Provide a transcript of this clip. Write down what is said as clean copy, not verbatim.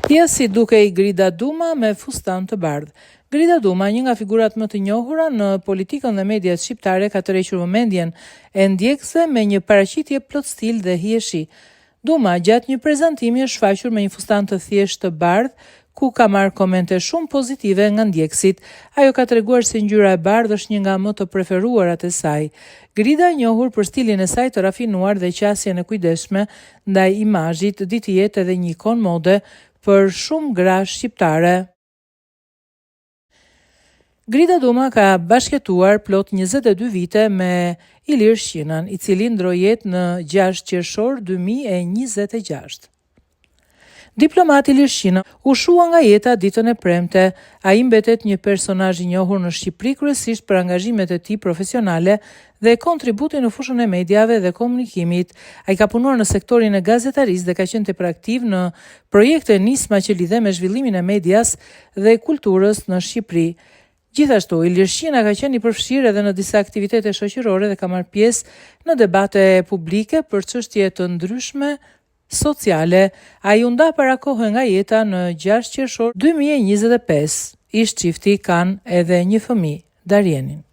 Pjesi dukej Grida Duma me fustan të bardhë. Grida Duma, një nga figurat më të njohura në politikën dhe mediat shqiptare, ka tërhequr vëmendjen e ndjekësve me një paraqitje plot stil dhe hijeshi. Duma, gjatë një prezantimi, është shfaqur me një fustan të thjeshtë të bardhë, ku ka marrë komente shumë pozitive nga ndjekësit. Ajo ka treguar se ngjyra e bardhë është një nga më të preferuarat e saj. Grida, e njohur për stilin e saj të rafinuar dhe qasjen e kujdesshme ndaj imazhit, ditë jetë edhe një ikon mode për shumë gra shqiptare. Grida Duma ka bashkëtuar plot 22 vite me Ilir Shqinan, i cili ndroi jetë në 6 qershor 2026. Diplomati Ilir Shqina u shua nga jeta ditën e premte. Ai mbetet një personazh i njohur në Shqipëri kryesisht për angazhimet e tij profesionale dhe kontributin në fushën e mediave dhe komunikimit. Ai ka punuar në sektorin e gazetarisë dhe ka qenë tepër aktiv në projekte nisma që lidhen me zhvillimin e medias dhe kulturës në Shqipëri. Gjithashtu, Ilir Shqina ka qenë i përfshirë edhe në disa aktivitete shoqërore dhe ka marrë pjesë në debate publike për çështje të ndryshme sociale. Ai u nda para kohë nga jeta në 6 qershor 2025. Ish çifti kanë edhe një fëmijë, Darienin.